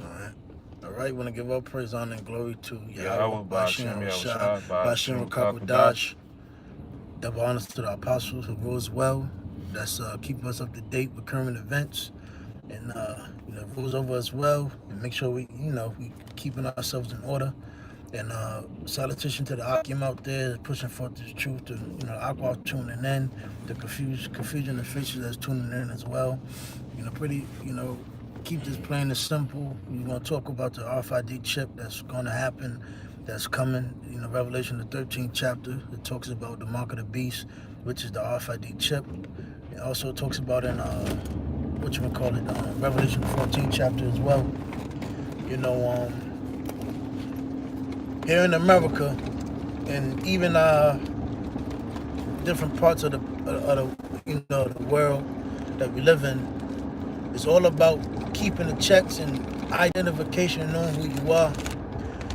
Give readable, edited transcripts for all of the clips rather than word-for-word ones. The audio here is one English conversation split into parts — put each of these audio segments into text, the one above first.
All right, want to give all praise, honor, and glory to Yahweh, Yahweh Bashem, Ba'ashem Shah, Yahushua Bashem, Ba'ashem Kakwadash. Kakadash. Double honors to the apostles who rose well. That's keeping us up to date with current events and rules over us well, and make sure we keeping ourselves in order. And salutation to the Akim out there pushing forth this truth, to Aqua tuning in, the confusion of faces that's tuning in as well. Keep this plain and simple. We're gonna talk about the Rfid chip that's gonna happen, that's coming. Revelation the 13th chapter. It talks about the mark of the beast, which is the Rfid chip. It also talks about in Revelation the 14th chapter as well. You know, here in America, and even different parts of the world that we live in, it's all about keeping the checks and identification, knowing who you are.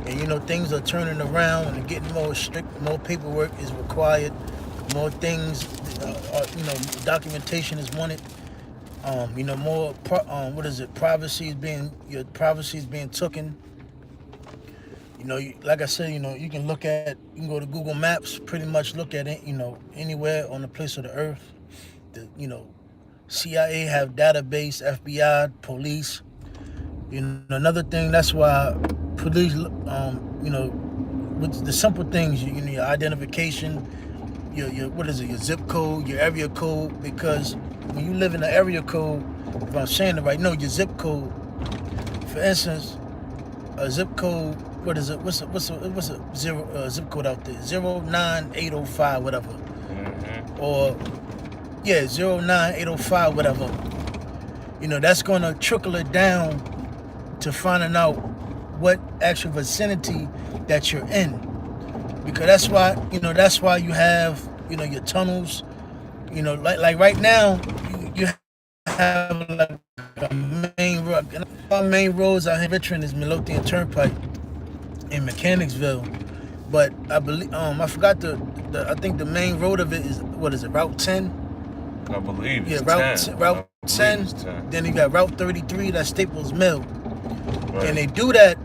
And things are turning around and getting more strict. More paperwork is required. More things, documentation is wanted. More your privacy is being taken. Like I said, you can you can go to Google Maps, pretty much look at it, anywhere on the place of the earth. CIA have database, FBI, police. Another thing, that's why police, with the simple things, your identification, your zip code, your area code, because when you live in the area code, if I'm saying it right, no, your zip code. For instance, a zip code. What is it? What's a zip code out there? 09805, whatever. Or 09805, whatever. That's gonna trickle it down to finding out what actual vicinity that you're in. Because that's why you have, your tunnels. Like right now, you have like a main road. Our main roads out here, Richmond, is Midlothian Turnpike in Mechanicsville, but I believe I forgot I think the main road of it is, what is it, Route 10? I believe it's Route 10. 10. Then you got Route 33, that's Staples Mill. Right. And they do that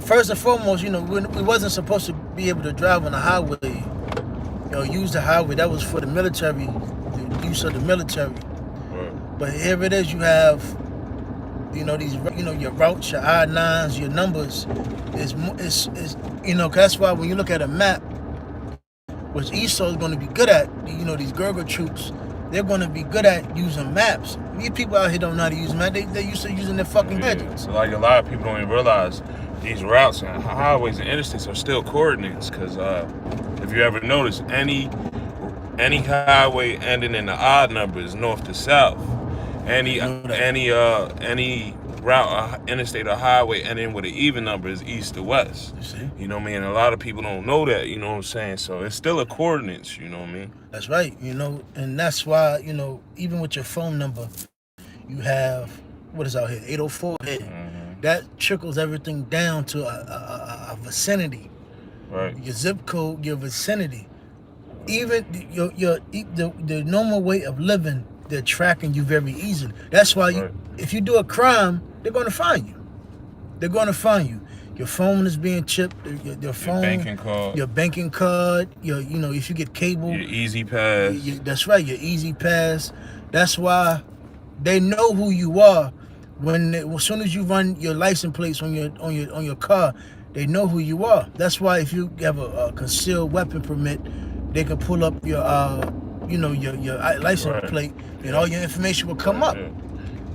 first and foremost. We wasn't supposed to be able to drive on the highway, use the highway. That was for the military, the use of the military. Right. But here it is, you have these, your routes, your I-9s, your numbers is that's why when you look at a map, which Esau is going to be good at, these Gurga troops, they're going to be good at using maps. These people out here don't know how to use maps. They're used to using their fucking gadgets. So like a lot of people don't even realize these routes and highways and interstates are still coordinates, because if you ever notice, any highway ending in the odd number is north to south. Any route, interstate or highway ending with an even number is east to west. You see? You know what I mean? And a lot of people don't know that, you know what I'm saying? So it's still a coordinates, you know what I mean? That's right, and that's why, even with your phone number, you have, what is out here, 804 here. Mm-hmm. That trickles everything down to a vicinity. Right. Your zip code, your vicinity. Even the normal way of living, they're tracking you very easily. That's why if you do a crime, they're going to find you. They're going to find you. Your phone is being chipped. Your phone, your banking card. If you get cable, your Easy Pass. That's right. Your Easy Pass. That's why they know who you are. As soon as you run your license plates on your car, they know who you are. That's why if you have a concealed weapon permit, they can pull up your your license plate, and all your information will come up.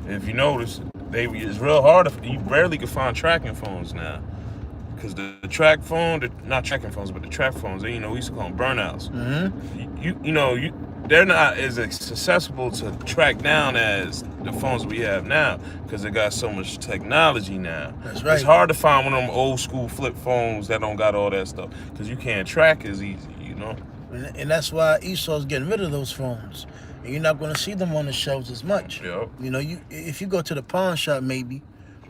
If you notice, it's real hard. You barely can find tracking phones now, because the track phone, not tracking phones, but the track phones, we used to call them burnouts. Mm-hmm. They're not as accessible to track down as the phones we have now, because they got so much technology now. That's right. It's hard to find one of them old school flip phones that don't got all that stuff, because you can't track as easy, And that's why Esau's getting rid of those phones. And you're not going to see them on the shelves as much. Yep. If you go to the pawn shop, maybe,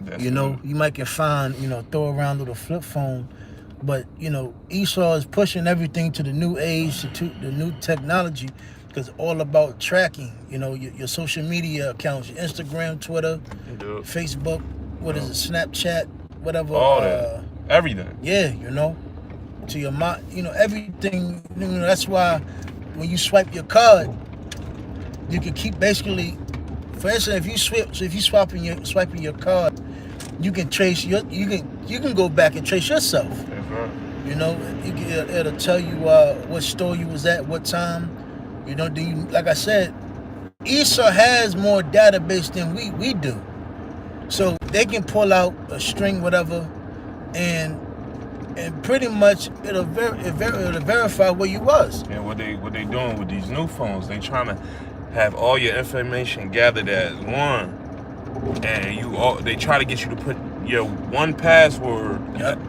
Definitely. you might can find, throw around little flip phone. But, Esau is pushing everything to the new age, to the new technology, because it's all about tracking, your social media accounts, your Instagram, Twitter, Facebook. what is it, Snapchat, whatever. All that, everything. Yeah, to your mind, everything. That's why when you swipe your card, you can keep basically. For instance, if you swiping your card, you can trace you can go back and trace yourself. That's right. It'll tell you what store you was at, what time. Do you, like I said, Esau has more database than we do, so they can pull out a string, whatever, and pretty much it'll verify where you was. And what they doing with these new phones? They trying to have all your information gathered as one, and they try to get you to put your one password. Yep.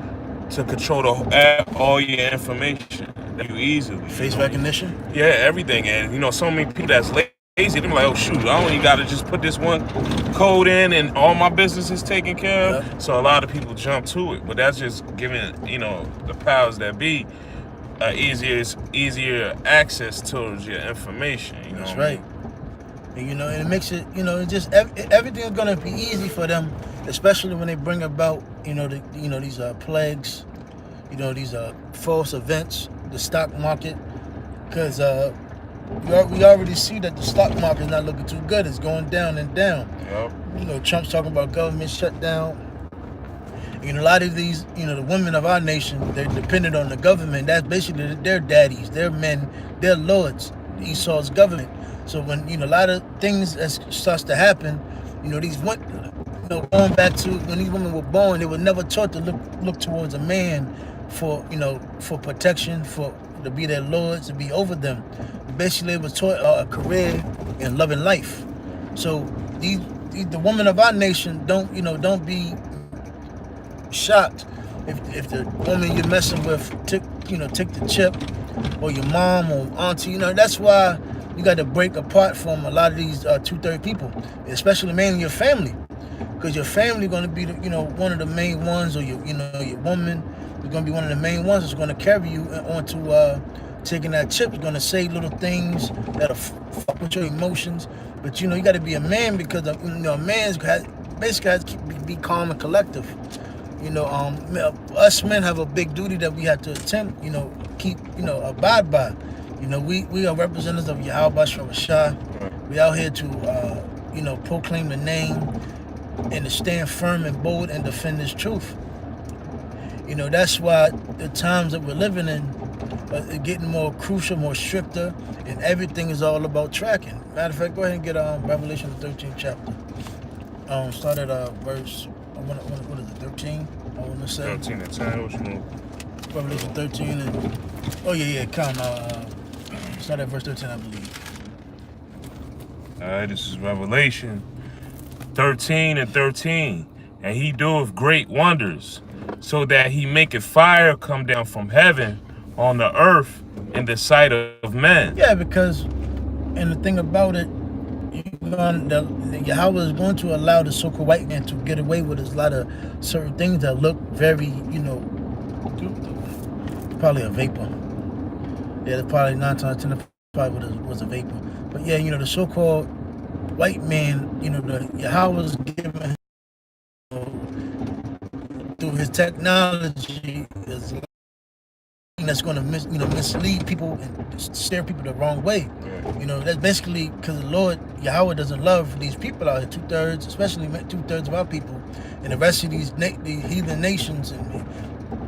To control all your information. You easily. Face recognition? Yeah, everything. And so many people that's lazy, they're like, oh shoot, I only gotta just put this one code in and all my business is taken care of. Yep. So a lot of people jump to it. But that's just giving, the powers that be easier access towards your information. That's right. And it makes it, everything's gonna be easy for them, especially when they bring about, these plagues, these false events, the stock market, because we already see that the stock market is not looking too good. It's going down and down. Yep. Trump's talking about government shutdown. A lot of these, the women of our nation, they're dependent on the government. That's basically their daddies, their men, their lords, Esau's government. So when a lot of things that starts to happen, these going back to when these women were born, they were never taught to look towards a man for for protection, to be their lords, to be over them. Basically, it was taught a career in loving life. So the women of our nation don't be shocked if the woman you're messing with take the chip, or your mom or auntie. That's why you got to break apart from a lot of these 2/3 people, especially mainly your family, because your family going to be one of the main ones, or your woman is going to be one of the main ones that's going to carry you onto taking that chip. It's going to say little things that'll fuck with your emotions, but you got to be a man, because a man basically has to be calm and collective. Us men have a big duty that we have to attempt, keep, abide by. We are representatives of Yahweh Shah. We out here to, proclaim the name and to stand firm and bold and defend this truth. That's why the times that we're living in are getting more crucial, more stricter, and everything is all about tracking. Matter of fact, go ahead and get Revelation 13th chapter. Start at verse, what is it, 13? I want to say 13 and 10. What you want? Revelation 13 and count. Start at verse 13, I believe. All right, this is Revelation 13 and 13. And he doeth great wonders, so that he maketh fire come down from heaven on the earth in the sight of men. Yeah, because, and the thing about it, Yahweh is going to allow the so-called white man to get away with a lot of certain things that look very, probably a vapor. Yeah, probably 9 times 10 probably was a vapor. But yeah, the so-called white man, the Yahweh is giving through his technology is that's going to mislead people and steer people the wrong way. That's basically because the Lord Yahweh doesn't love these people out here, 2/3, especially 2/3 of our people, and the rest of these heathen nations and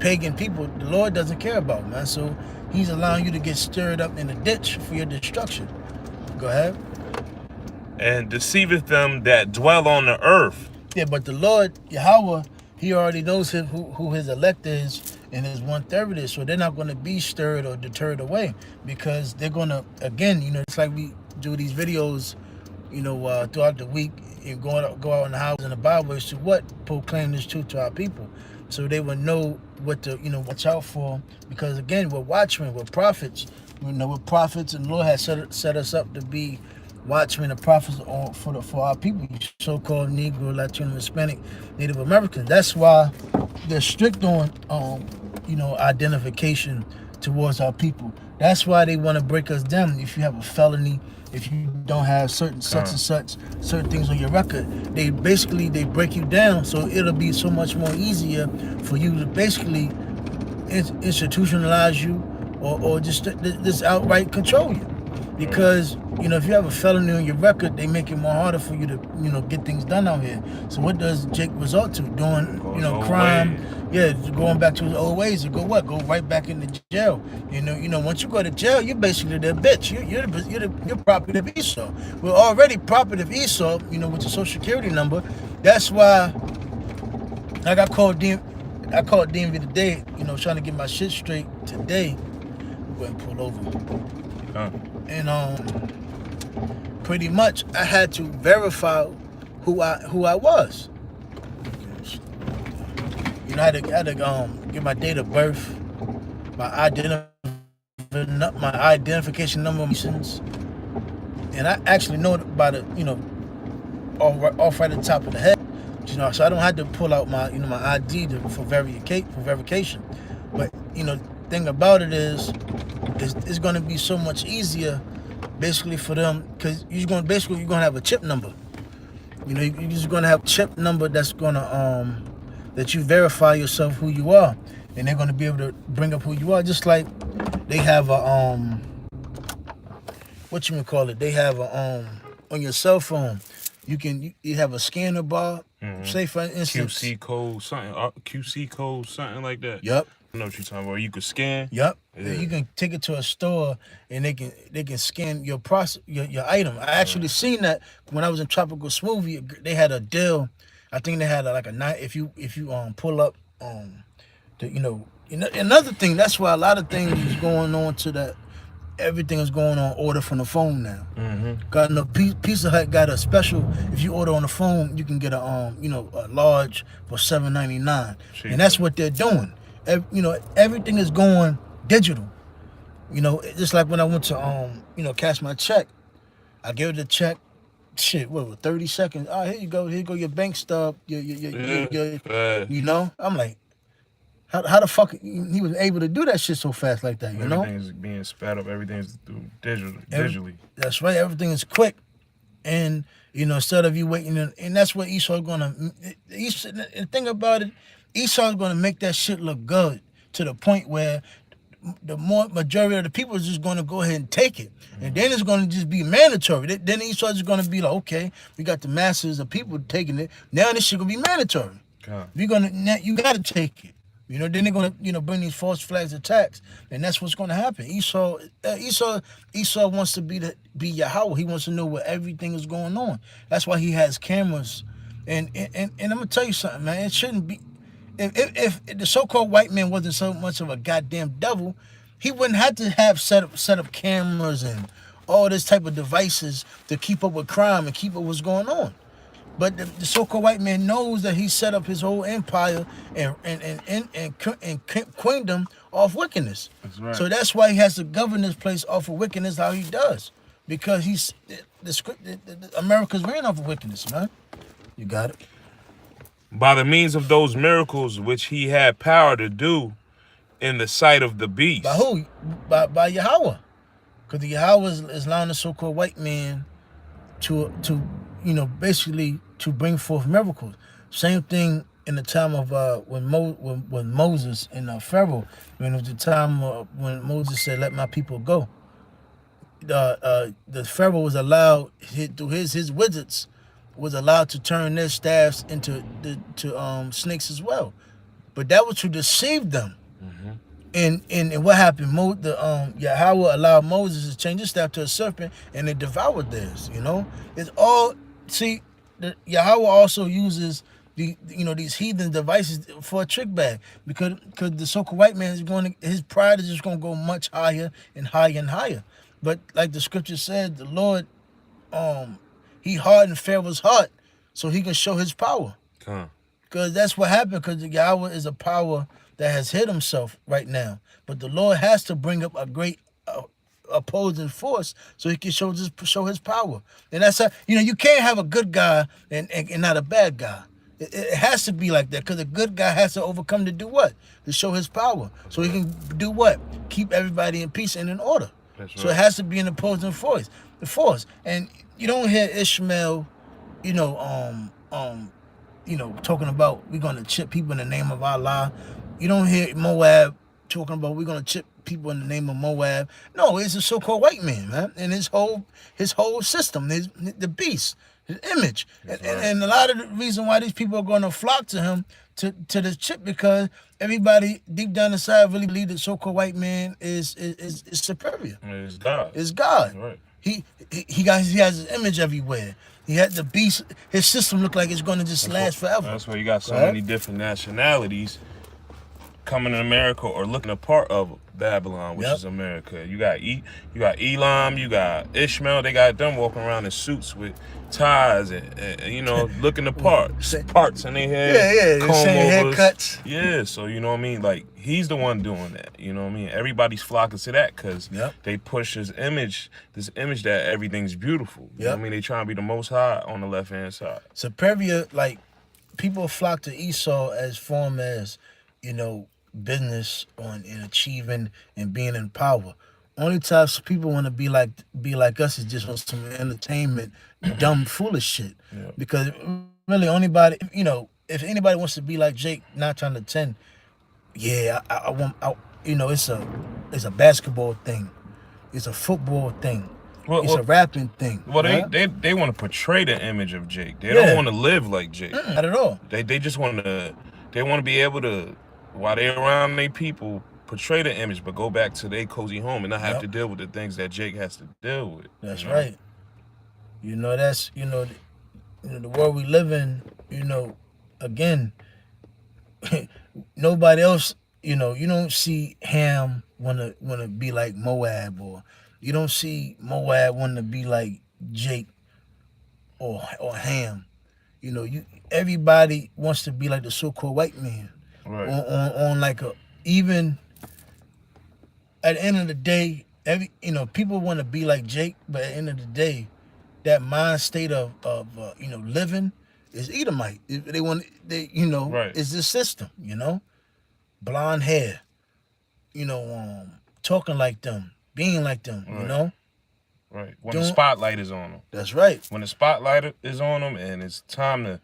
pagan people. The Lord doesn't care about, man. So He's allowing you to get stirred up in a ditch for your destruction. Go ahead. And deceiveth them that dwell on the earth. Yeah, but the Lord Yahweh, He already knows who His elect is, and His 1/3 is, so they're not going to be stirred or deterred away, because they're going to, again, it's like we do these videos, throughout the week, and go out in the house and the Bible is to what? Proclaim this truth to our people, so they will know what to, watch out for, because again, we're watchmen, we're prophets, we're prophets, and the Lord has set us up to be watchmen and prophets for our people, so-called Negro, Latino, Hispanic, Native Americans. That's why they're strict on, identification towards our people. That's why they want to break us down. If you have a felony, if you don't have certain such Con. and such certain things on your record. They break you down, so it'll be so much more easier for you to basically institutionalize you, or just outright control you. Because if you have a felony on your record, they make it more harder for you to get things done out here. So what does Jake resort to? Doing crime, yeah, going back to his old ways. To go what? Go right back into jail. Once you go to jail, you're basically the bitch. You're property of Esau. We're already property of Esau. With your social security number. That's why I got called I called DMV today. Trying to get my shit straight today. Go ahead and pull over. And pretty much I had to verify who I was. I had to get my date of birth, my identification number, and I actually know it by the off right at the top of the head. So I don't have to pull out my my ID for verification. But thing about it is, it's going to be so much easier, basically for them, because you're going to have a chip number. You're just going to have a chip number that's going to that you verify yourself who you are, and they're going to be able to bring up who you are. Just like they have a what you call it? They have a on your cell phone. You have a scanner bar. Say for instance, QC code, something like that. Yep. I know what you're talking about. You could scan. Yep. Yeah. You can take it to a store and they can scan your item. I actually seen that when I was in Tropical Smoothie. They had a deal. I think they had if you pull up another thing. That's why a lot of things is going on to that. Everything is going on order from the phone now. Got Pizza Hut got a special. If you order on the phone, you can get a large for $7.99, and that's what they're doing. Everything is going digital. Just like when I went to cash my check, I gave it the check. Shit, what was 30 seconds? Oh, here you go your bank stub. I'm like, how the fuck he was able to do that shit so fast like that? Everything's being sped up. Everything's digitally. That's right. Everything is quick, and instead of you waiting, and that's what Esau's gonna. And think about it, Esau's gonna make that shit look good to the point where the majority of the people is just gonna go ahead and take it, and then it's gonna just be mandatory. Then Esau's just gonna be like, okay, we got the masses of people taking it. Now this shit gonna be mandatory. You gotta take it. Then they're gonna bring these false flags attacks, and that's what's gonna happen. Esau wants to be Yahweh. He wants to know where everything is going on. That's why he has cameras. And I'm gonna tell you something, man. It shouldn't be. If the so-called white man wasn't so much of a goddamn devil, he wouldn't have to have set up cameras and all this type of devices to keep up with crime and keep up what's going on. But the so-called white man knows that he set up his whole empire and queendom off wickedness. That's right. So that's why he has to govern this place off of wickedness how he does, because America's ran off of wickedness, man. You got it. By the means of those miracles which he had power to do in the sight of the beast. By who? By Yahweh, because the Yahweh is allowing the so-called white man to basically to bring forth miracles. Same thing in the time of when Moses and Pharaoh, when it was the time when Moses said, "Let my people go." The Pharaoh was allowed through his wizards was allowed to turn their staffs into snakes as well, but that was to deceive them. And what happened? Yahweh allowed Moses to change his staff to a serpent, and it devoured theirs. It's all. See, Yahweh also uses these heathen devices for a trick bag, because the so-called white man his pride is just going to go much higher and higher and higher. But like the scripture said, the Lord, he hardened Pharaoh's heart so he can show his power. Because that's what happened. Because Yahweh is a power that has hid himself right now, but the Lord has to bring up a great opposing force so he can show his power. And that's how you can't have a good guy and not a bad guy. It has to be like that, because a good guy has to overcome to do what? To show his power, so he can do what? Keep everybody in peace and in order. That's right. So it has to be an opposing force. The force. And you don't hear Ishmael, you know, talking about we're gonna chip people in the name of Allah. You don't hear Moab talking about we're gonna chip people in the name of Moab. No, it's a so-called white man, and his whole system, the beast, his image, and a lot of the reason why these people are gonna flock to him to the chip because everybody deep down inside really believe the so-called white man is superior. It's God. It's God. Right. He has his image everywhere. He had the beast. His system looked like it's going to just last forever. That's why you got so many different nationalities coming in America or looking a part of Babylon, which is America. You got Elam, you got Ishmael. They got them walking around in suits with ties and looking the part, parts in their head, comb overs. Haircuts. Yeah, so you know what I mean. Like he's the one doing that. You know what I mean. Everybody's flocking to that because they push this image that everything's beautiful. You know what I mean. They trying to be the most high on the left hand side. Superior, like people flock to Esau as form as business in achieving and being in power. Only times people want to be like us is just on some entertainment, dumb, foolish shit. Yeah. Because really, if anybody wants to be like Jake 9 times out of 10, I want. It's a basketball thing, it's a football thing, it's a rapping thing. Well, they want to portray the image of Jake. They don't want to live like Jake. Not at all. They just want to. They want to be able to, while they're around their people, portray the image, but go back to their cozy home and not have to deal with the things that Jake has to deal with. That's right. That's the world we live in. Again, nobody else. You don't see Ham wanna be like Moab, or you don't see Moab wanting to be like Jake or Ham. Everybody wants to be like the so-called white man. Right. On like even at the end of the day, people want to be like Jake, but at the end of the day, that mind state of living is Edomite. It's the system, blonde hair, talking like them, being like them, Right. When the spotlight is on them. That's right. When the spotlight is on them and it's time to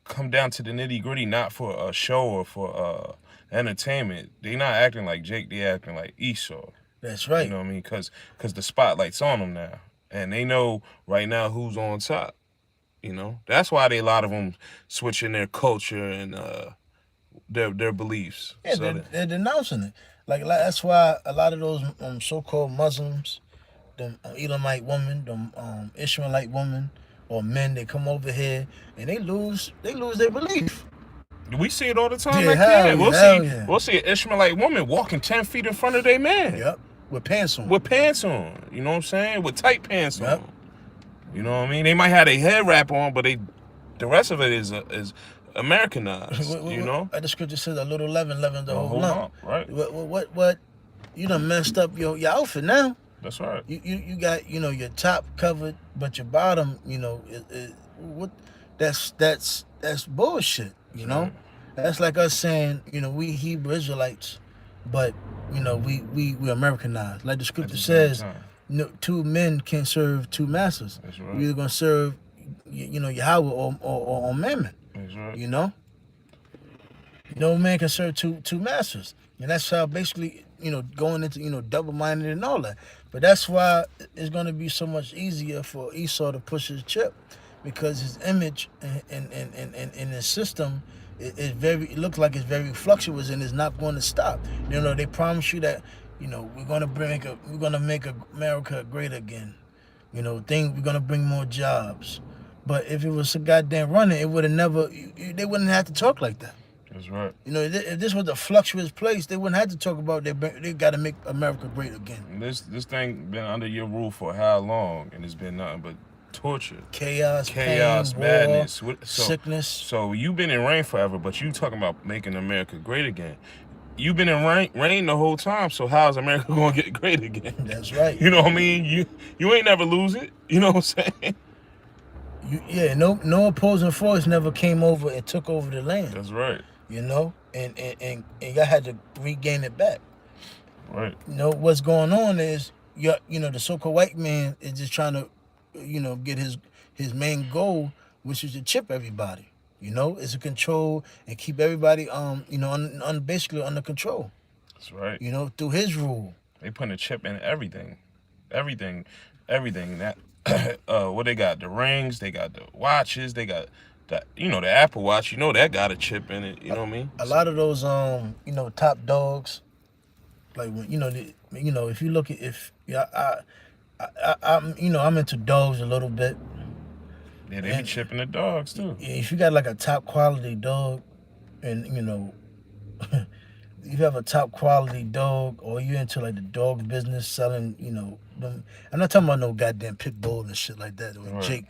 come down to the nitty gritty, not for a show or for entertainment. They not acting like Jake. They acting like Esau. That's right. You know what I mean? Because the spotlight's on them now, and they know right now who's on top. That's why a lot of them switching their culture and their beliefs. Yeah, so they're denouncing it. Like that's why a lot of those so-called Muslims, them Elamite women, them Ishmaelite women or men, they come over here and they lose their belief. We see it all the time. We'll see an Ishmaelite woman walking 10 feet in front of their man. Yep. With pants on. You know what I'm saying? With tight pants on. You know what I mean? They might have a head wrap on, but the rest of it is Americanized. The scripture says a little leaven leavens the whole lump. Right. What? You done messed up your outfit now. That's right. You got your top covered, but your bottom, what? That's bullshit. That's like us saying, we Hebrew Israelites, but we Americanized. Like the scripture says, two men can serve two masters. That's right. You're either gonna serve, Yahweh or Mammon. That's right. No man can serve two masters, and that's how basically going into double-minded and all that. But that's why it's gonna be so much easier for Esau to push his chip, because his image and his system it looks like it's very fluctuous and it's not going to stop. They promise you that we're gonna make America great again. We're gonna bring more jobs. But if it was a goddamn running, it would have never. They wouldn't have to talk like that. That's right. If this was a fluctuous place, they wouldn't have to talk about they got to make America great again. This thing been under your rule for how long, and it's been nothing but torture, chaos, pain, madness, war, sickness. So you've been in reign forever, but you talking about making America great again. You've been in reign the whole time, so how is America going to get great again? That's right. You know what I mean? You ain't never lose it. You know what I'm saying? No opposing force never came over and took over the land. That's right. And y'all had to regain it back. Right. What's going on is the so-called white man is just trying to, get his main goal, which is to chip everybody. Is to control and keep everybody, basically under control. That's right. Through his rule. They putting a chip in everything, everything, everything. That what they got? The rings, they got the watches, they got the Apple Watch. That got a chip in it. You know what I mean? A lot of those, top dogs, like when if you look at if yeah, I'm into dogs a little bit. Yeah, they be chipping the dogs too. If you got like a top quality dog, and you have a top quality dog, or you into like the dog business, selling, them. I'm not talking about no goddamn pit bull and shit like that, or Right. Jake.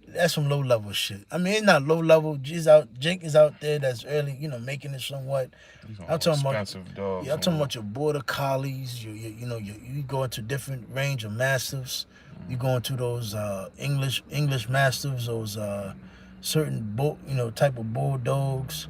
That's some low level shit. I mean, it's not low level. Jake is out there that's early, making it somewhat. These I'm talking about expensive dogs. Yeah, I'm talking about your border collies. You go into different range of mastiffs. You go into those English mastiffs, those certain type of bulldogs.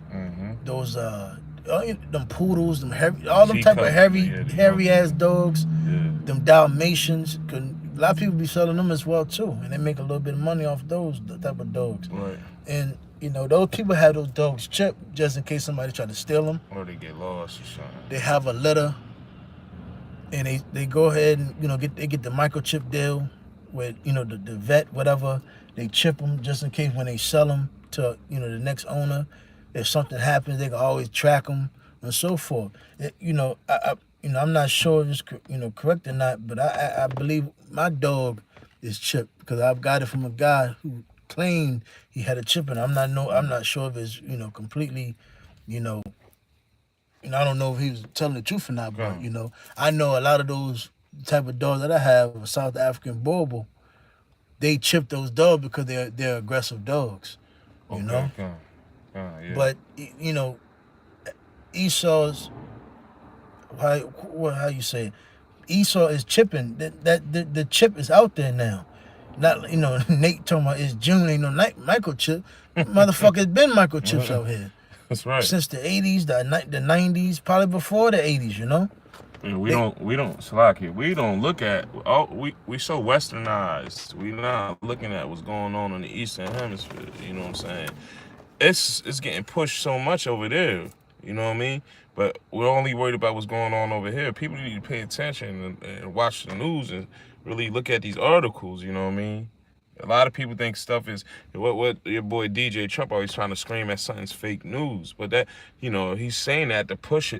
Those them poodles, them heavy, all them type of hairy ass dogs. Yeah. Them Dalmatians. A lot of people be selling them as well too, and they make a little bit of money off those type of dogs. Right. And those people have those dogs chipped just in case somebody try to steal them. Or they get lost or something. They have a litter, and they go ahead and they get the microchip deal with the vet, whatever. They chip them just in case when they sell them to the next owner. If something happens, they can always track them and so forth. I'm not sure if it's correct or not, but I believe my dog is chipped because I've got it from a guy who claimed he had a chip in it. I'm not sure if it's completely, I don't know if he was telling the truth or not, but I know a lot of those type of dogs that I have, a South African Borbal, they chip those dogs because they're aggressive dogs. Yeah. But Esau's how you say it? Esau is chipping. The chip is out there now. Not Nate talking about it's June, ain't no microchip. Motherfuckers been microchips out here. That's right. Since the 80s, the 90s, probably before the 80s, Yeah, we don't Slocky. We don't look at we so westernized. We not looking at what's going on in the Eastern Hemisphere. You know what I'm saying? It's getting pushed so much over there. You know what I mean? But we're only worried about what's going on over here. People need to pay attention and watch the news and really look at these articles. You know what I mean? A lot of people think stuff is what your boy DJ Trump always trying to scream at something's fake news, but that he's saying that to push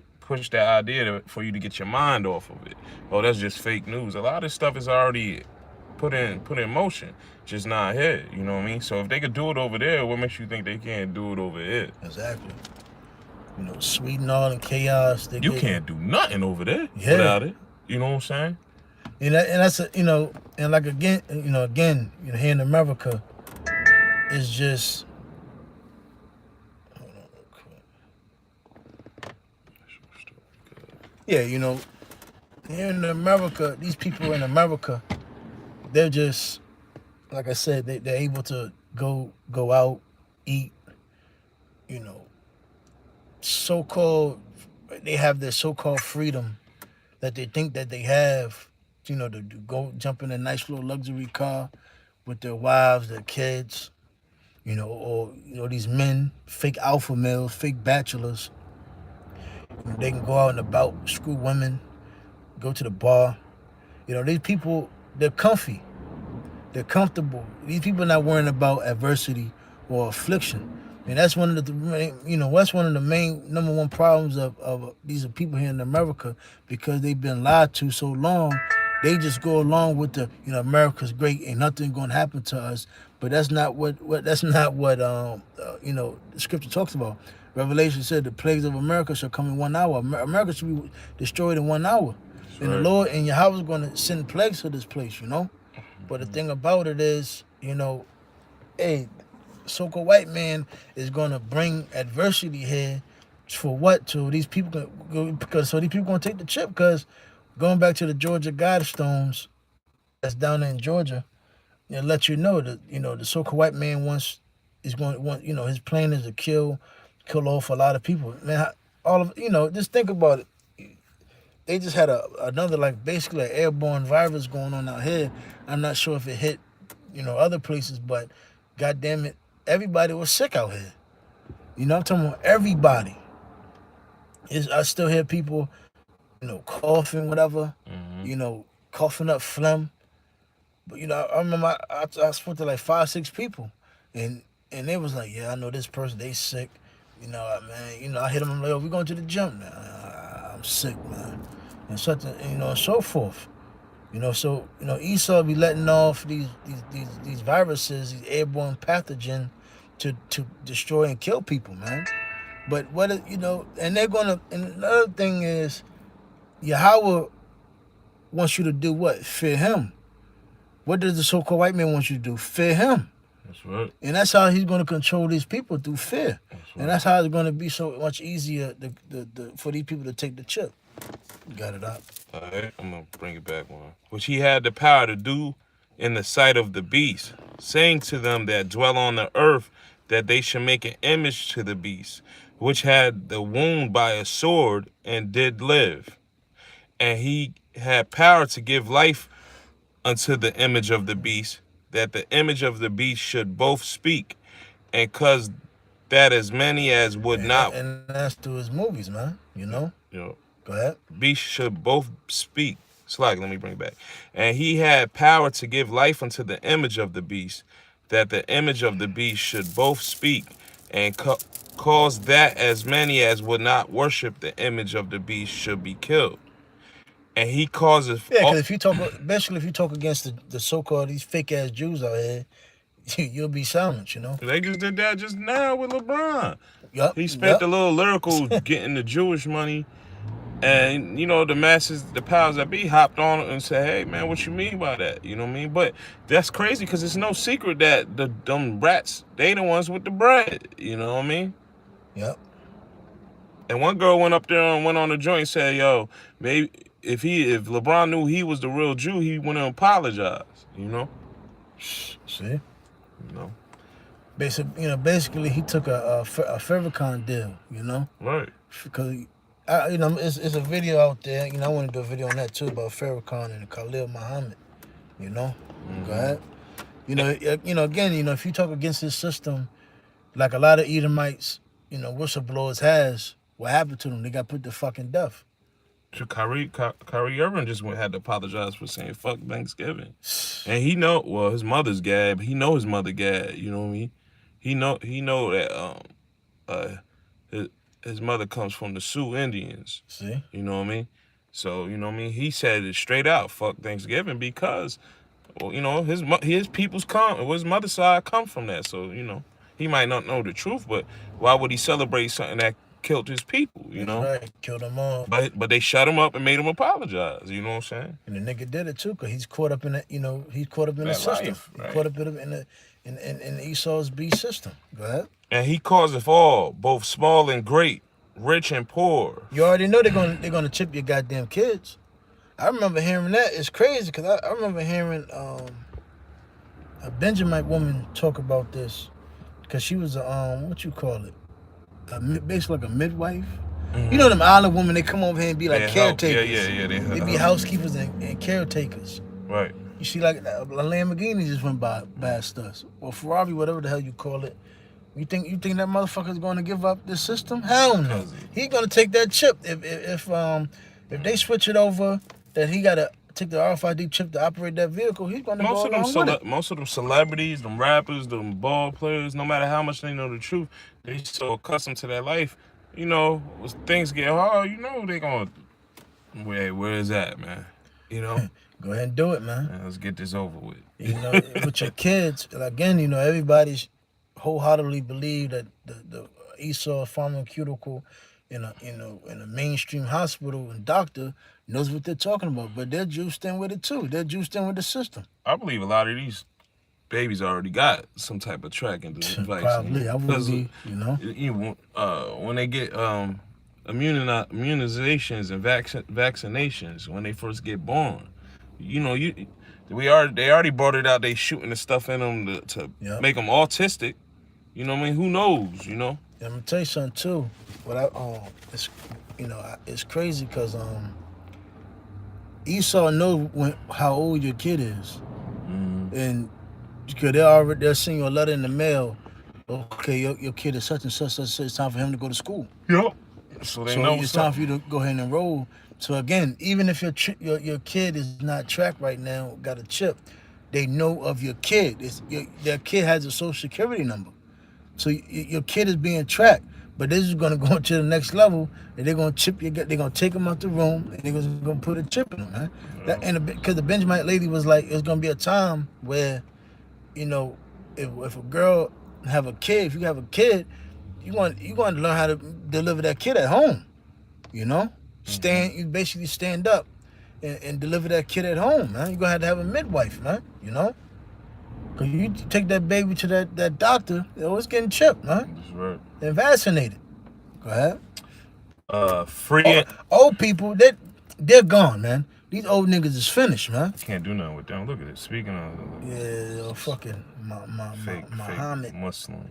that idea for you to get your mind off of it. Oh, that's just fake news. A lot of stuff is already put in motion, just not here. You know what I mean? So if they could do it over there, what makes you think they can't do it over here? Exactly. Sweden all in chaos. You can't do nothing over there without it. You know what I'm saying? And that's and like again, here in America, it's just. Hold on real quick. Yeah, here in America, these people in America, they're just, like I said, they're able to go out, eat, so-called, they have their so-called freedom that they think that they have, to go jump in a nice little luxury car with their wives, their kids, or these men, fake alpha males, fake bachelors. They can go out and about, screw women, go to the bar. These people, they're comfy, they're comfortable. These people are not worrying about adversity or affliction. And that's one of the main number one problems of these people here in America, because they've been lied to so long. They just go along with the America's great, ain't nothing gonna happen to us. But that's not what the scripture talks about. Revelation said the plagues of America shall come in 1 hour. America should be destroyed in 1 hour. That's and right. The Lord and Yahweh is gonna send plagues to this place, But the thing about it is, hey, so-called white man is gonna bring adversity here for what? So these people because these people gonna take the chip. Because going back to the Georgia Guidestones, that's down there in Georgia, let you know that the so-called white man his plan is to kill off a lot of people. Man, just think about it. they just had another like basically an airborne virus going on out here. I'm not sure if it hit, other places, but goddamn it, everybody was sick out here. I'm talking about everybody. I still hear people, coughing, whatever, Mm-hmm. coughing up phlegm. But I remember I spoke to like 5, 6 people, and they was like, yeah, I know this person, they sick. Man, I hit them. I'm like, yo, we going to the gym, man. I'm sick, man, and such, and so forth. So Esau be letting off these viruses, these airborne pathogen, to destroy and kill people, man. But and they're gonna. And another thing is, Yahweh wants you to do what? Fear Him. What does the so-called white man want you to do? Fear Him. That's right. And that's how he's going to control these people, through fear. That's right. And that's how it's going to be so much easier for these people to take the chip. Got it up. All right, I'm going to bring it back one. Which he had the power to do in the sight of the beast, saying to them that dwell on the earth that they should make an image to the beast, which had the wound by a sword and did live. And he had power to give life unto the image of the beast, that the image of the beast should both speak, and cause that as many as would not. And that's through his movies, man. Go ahead. Beast should both speak. Slag, let me bring it back. And he had power to give life unto the image of the beast, that the image of the beast should both speak, and cause that as many as would not worship the image of the beast should be killed. And he causes... Yeah, because if you talk against the so-called, these fake-ass Jews out here, you'll be silenced, They just did that just now with LeBron. Yep. He spent the little lyrical getting the Jewish money. And, the masses, the powers that be hopped on and said, hey, man, what you mean by that? You know what I mean? But that's crazy because it's no secret that them rats, they the ones with the bread. You know what I mean? Yep. And one girl went up there and went on the joint and said, yo, maybe if LeBron knew he was the real Jew, he wouldn't apologize, See? Basically, basically he took a Farrakhan deal, Right. Because, it's a video out there, I want to do a video on that too, about Farrakhan and Khalil Muhammad, Mm-hmm. Go ahead. Again, if you talk against this system, like a lot of Edomites, whistleblowers has, what happened to them? They got put to fucking death. Kyrie Irving just had to apologize for saying fuck Thanksgiving. And his mother's gay, but he know his mother gay, you know what I mean? He know that his mother comes from the Sioux Indians. See? You know what I mean? So, he said it straight out, fuck Thanksgiving, because his people's his mother's side come from that. So, he might not know the truth, but why would he celebrate something that killed his people, That's right, killed them all. But they shut him up and made him apologize, you know what I'm saying? And the nigga did it too, because he's caught up in it, he's caught up in the system. Life, right? He's caught up in Esau's beast system. Go ahead. And he causeth all, both small and great, rich and poor. You already know they're gonna chip your goddamn kids. I remember hearing that. It's crazy, because I remember hearing a Benjamite woman talk about this, because she was what you call it? Basically like a midwife. Mm-hmm. You know them island women, they come over here and be like caretakers. Yeah. They be housekeepers and caretakers. Right. You see, like a Lamborghini just went by past us, or Ferrari, whatever the hell you call it. You think that motherfucker's going to give up this system? Hell no. He going to take that chip. If they switch it over, that he got to take the RFID chip to operate that vehicle, he's going to go along with it. Most of them celebrities, them rappers, them ball players, no matter how much they know the truth, they so accustomed to that life. When things get hard, they going, where is that, man? Go ahead and do it, man. Let's get this over with. With your kids, again, everybody's wholeheartedly believe that the Esau pharmaceutical in a mainstream hospital and doctor knows what they're talking about, but they're juiced in with it too. They're juiced in with the system. I believe a lot of these babies already got some type of track into the vaccine. Probably, I would be, when they get immunizations and vaccinations when they first get born, they already brought it out. They shooting the stuff in them to make them autistic. You know what I mean? Who knows? I'm gonna tell you something too. It's crazy because Esau knows how old your kid is, Mm-hmm. and because they're sending you a letter in the mail. Okay, your kid is such and such, such, such. It's time for him to go to school. Yep. So they So know it's what's time up. for you to go ahead and enroll. So again, even if your kid is not tracked right now, got a chip, they know of your kid. Their kid has a social security number. So your kid is being tracked. But this is going to go to the next level, and they're going to chip your. They're going to take them out the room, and they're going to put a chip in them, man. Yeah. Because the Benjamite lady was like, it's going to be a time where, you know, if a girl have a kid, if you have a kid, you want to learn how to deliver that kid at home. You know, you basically stand up and deliver that kid at home, man. You're gonna have to have a midwife, man. You know, cause you take that baby to that doctor, it's getting chipped, man, That's right. and vaccinated. Go ahead. Free. Old people, they're gone, man. These old niggas is finished, man. Can't do nothing with them. Look at it. Speaking of Yeah, fucking fake Muhammad. Muslim.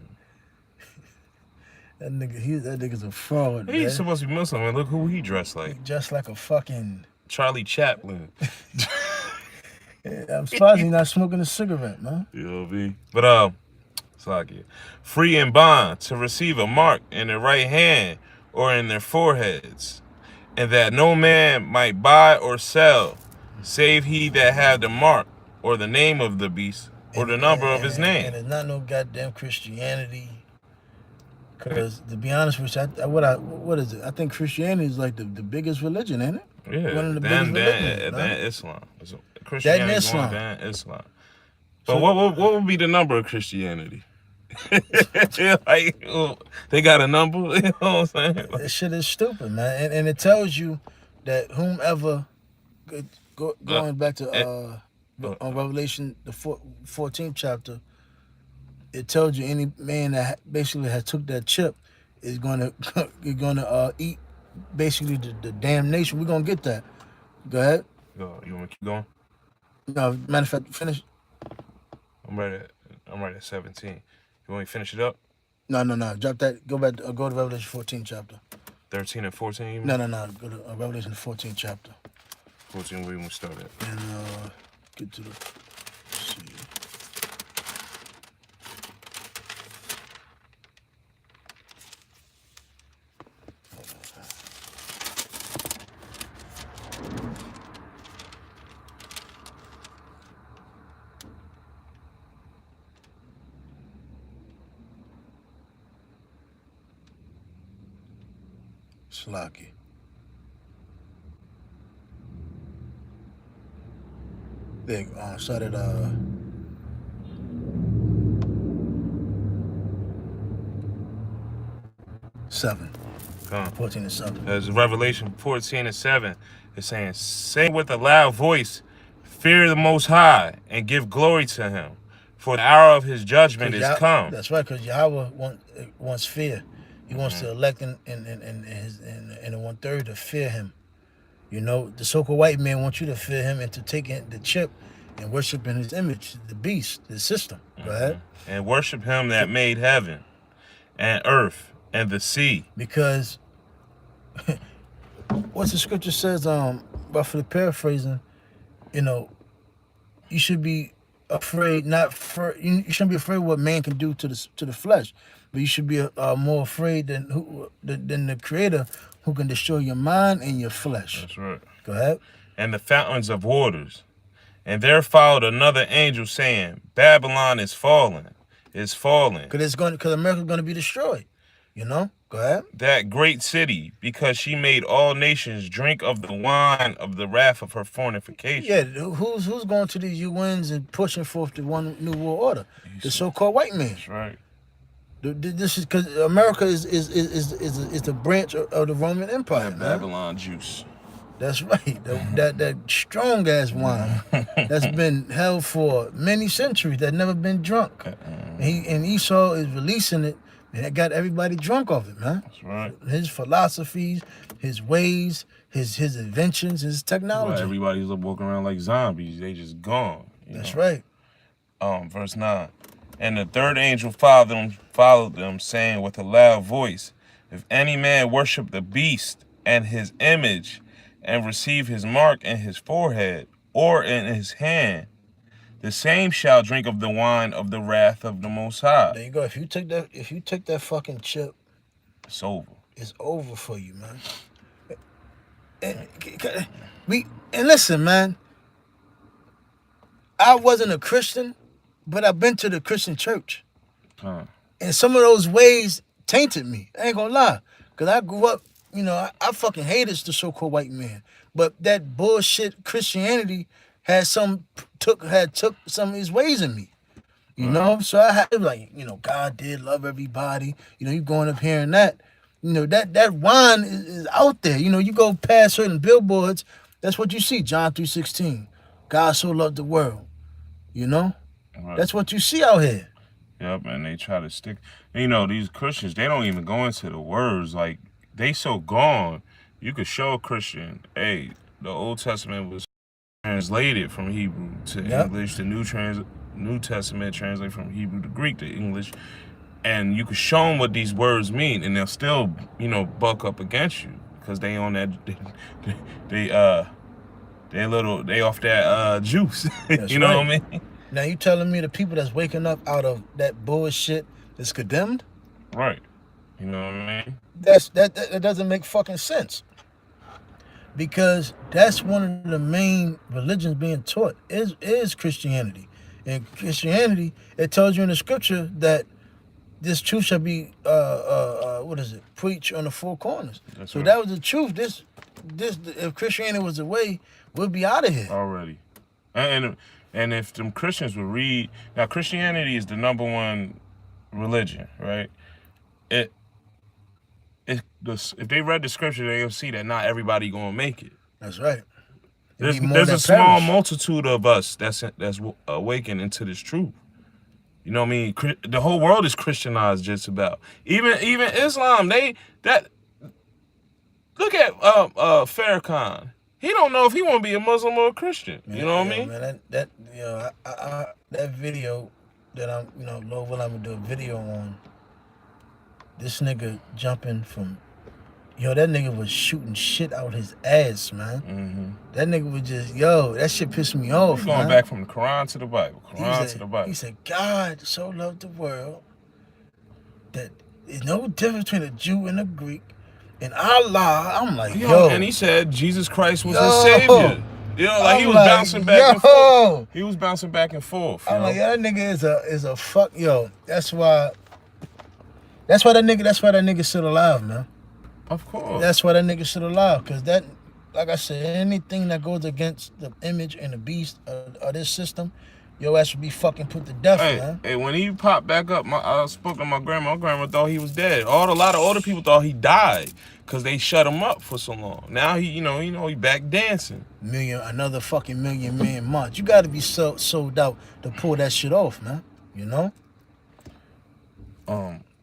That nigga's a fraud, man. He's supposed to be Muslim, and look who he dressed like. Just like a fucking Charlie Chaplin. I'm surprised he's not smoking a cigarette, man. You know what I mean? But it's like it. Free and bond to receive a mark in their right hand or in their foreheads, and that no man might buy or sell, save he that have the mark or the name of the beast or the number of his name. And it's not no goddamn Christianity. Because to be honest with you, what is it? I think Christianity is like the biggest religion, ain't it? Yeah, One of the biggest religions. than Islam. Christianity That Islam. Than Islam. But what would be the number of Christianity? Like, they got a number, you know what I'm saying? Like, This shit is stupid, man. And it tells you that whomever, going back to on Revelation, the 14th chapter, it tells you any man that basically has took that chip is gonna eat basically the damnation. We're gonna get that. Go ahead. Yo, you want to keep going? No, matter of fact, finish. I'm ready at 17. You want me to finish it up? No. Drop that. Go back. Go to Revelation 14 chapter. 13 and 14, you mean? No. Go to Revelation 14 chapter. 14, where you want to start at? And get to the. Let's see. Slocky. They started 7. 14 and 7. As Revelation 14 and 7 is saying, say with a loud voice, fear the Most High and give glory to him, for the hour of his judgment is come. That's right, because Yahweh wants fear. He wants to elect in the 1/3 to fear him. You know, the so-called white man wants you to fear him and to take in the chip and worship in his image, the beast, the system. Go ahead. And worship him that made heaven and earth and the sea. Because what the scripture says, but for the paraphrasing, you know, you should be afraid you shouldn't be afraid what man can do to the flesh, but you should be more afraid than the Creator, who can destroy your mind and your flesh. That's right. Go ahead. And the fountains of waters. And there followed another angel saying, Babylon is fallen. Because America's gonna be destroyed. You know? Go ahead. That great city, because she made all nations drink of the wine of the wrath of her fornication. Yeah, who's going to these UNs and pushing forth the one new world order? The so-called white man. That's right. This is because America is the branch of the Roman Empire. That Babylon juice. That's right. That strong ass wine that's been held for many centuries, that never been drunk. And Esau is releasing it, and it got everybody drunk off it, man. That's right. His philosophies, his ways, his inventions, his technology. Well, everybody's walking around like zombies. They just gone. That's right. Verse 9. And the third angel followed them, saying with a loud voice, if any man worship the beast and his image, and receive his mark in his forehead or in his hand, the same shall drink of the wine of the wrath of the Most High. There you go. If you take that fucking chip, It's over. it's over for you, man. And listen, man. I wasn't a Christian, but I've been to the Christian church. Huh. And some of those ways tainted me. I ain't gonna lie. Because I grew up, I fucking hated the so-called white man. But that bullshit Christianity had took some of his ways in me. You know? So I had like, God did love everybody. You going up hearing that. That wine is out there. You go past certain billboards, that's what you see. John 3:16. God so loved the world. Right. That's what you see out here. Yep, and they try to stick. These Christians, they don't even go into the words. Like, they so gone. You could show a Christian, hey, the Old Testament was translated from Hebrew to English. The New Testament translated from Hebrew to Greek to English. And you could show them what these words mean, and they'll still, buck up against you because they on that, they off that juice. You know what I mean? Now you telling me the people that's waking up out of that bullshit is condemned? Right. You know what I mean? That doesn't make fucking sense. Because that's one of the main religions being taught is Christianity. And Christianity, it tells you in the scripture that this truth shall be preached on the four corners. That's right. That was the truth. This if Christianity was the way, we'll be out of here already. And if them Christians would read, now Christianity is the number one religion, right? If they read the scripture, they'll see that not everybody gonna make it. That's right. There's a small multitude of us that's awakened into this truth. You know what I mean? The whole world is Christianized just about. Even Islam, look at Farrakhan. He don't know if he want to be a Muslim or a Christian. You know what I mean? Man, that video that I'm, Lord will, I'm gonna do a video on. This nigga jumping from, that nigga was shooting shit out his ass, man. Mm-hmm. That nigga was just, that shit pissed me off. He's going back from the Quran to the Bible. He said, God so loved the world that there's no difference between a Jew and a Greek. And Allah, I'm like, yo. And he said Jesus Christ was his savior. He was bouncing back and forth. He was bouncing back and forth. I'm like, that nigga is a fuck, yo. That's why that nigga still alive, man. Of course. That's why that nigga still alive, because that, like I said, anything that goes against the image and the beast of this system, your ass would be fucking put to death, man. Hey, when he popped back up, I spoke to my grandma. My grandma thought he was dead. A lot of older people thought he died because they shut him up for so long. Now he back dancing. Another fucking million man month. You got to be sold out to pull that shit off, man.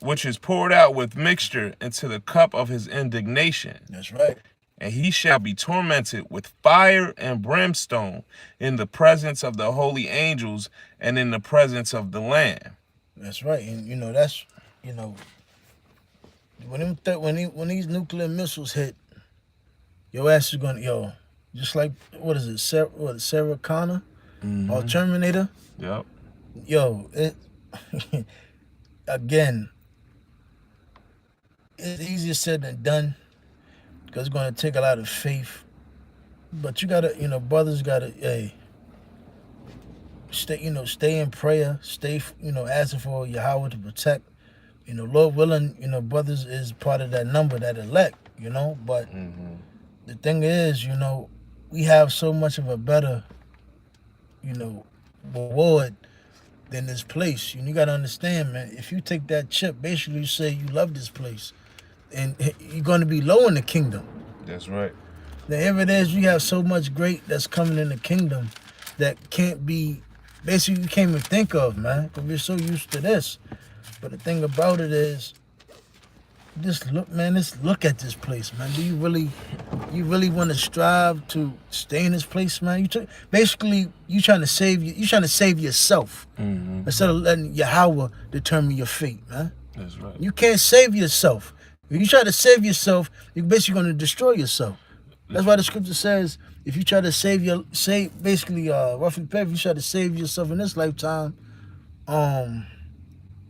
Which is poured out with mixture into the cup of his indignation. That's right. And he shall be tormented with fire and brimstone in the presence of the holy angels and in the presence of the Lamb. That's right. And that's when these nuclear missiles hit, your ass is gonna just like what is it, Sarah Connor or Terminator? Yep. Again, it's easier said than done. Because it's going to take a lot of faith. But you got to, brothers got to, stay in prayer. Stay, asking for Yahweh to protect. Lord willing, brothers is part of that number, that elect, But the thing is, we have so much of a better, reward than this place. You got to understand, man, if you take that chip, basically you say you love this place. And you're going to be low in the kingdom. That's right. Here it is, you have so much great that's coming in the kingdom that can't be, basically you can't even think of, man, because we're so used to this. But the thing about it is, just look at this place, man. Do you really want to strive to stay in this place, man? You trying to save yourself instead of letting Yahweh determine your fate, man. That's right. You can't save yourself. If you try to save yourself, you're basically going to destroy yourself. That's why the scripture says, if you try to basically, roughly pay, if you try to save yourself in this lifetime, damn,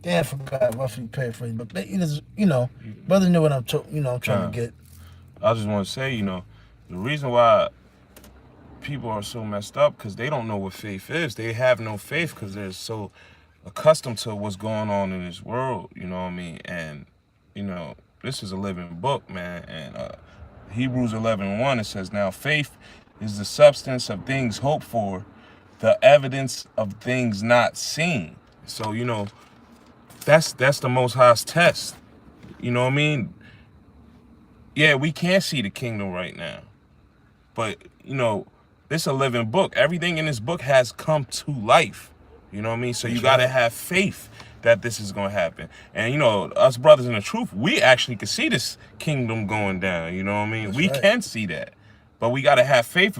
I forgot roughly paraphrase, but brothers know what I'm trying to get. I just want to say, the reason why people are so messed up because they don't know what faith is. They have no faith because they're so accustomed to what's going on in this world. You know what I mean? And this is a living book, man. And Hebrews 11:1, it says, "Now faith is the substance of things hoped for, the evidence of things not seen." So that's the Most High's test. You know what I mean? Yeah, we can't see the kingdom right now, but this is a living book. Everything in this book has come to life. You know what I mean? So you got to have faith that this is going to happen. And, us brothers in the truth, we actually can see this kingdom going down. You know what I mean? We can see that. But we got to have faith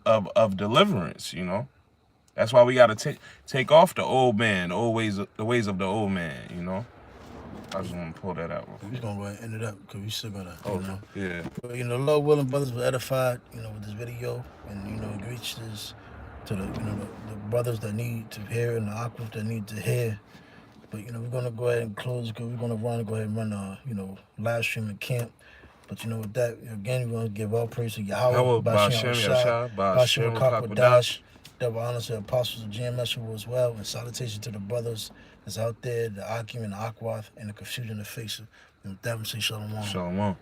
of deliverance, That's why we got to take off the old man, the ways of the old man, I just want to pull that out. We're going to go ahead and end it up because we still going to, Yeah. But, Lord willing, brothers were edified, with this video. And, it reaches to the brothers that need to hear and the aquas that need to hear. But, we're going to go ahead and close because we're going to go ahead and run live stream in camp. But, with that, again, we're going to give all praise to Yahweh, Bashem Yashah, Bashem Kakwadash, double honors to the apostles of GMS as well, and salutation to the brothers that's out there, the Akim and the Akwath, and the confusion of faces. And with that, we say Shalom. Shalom.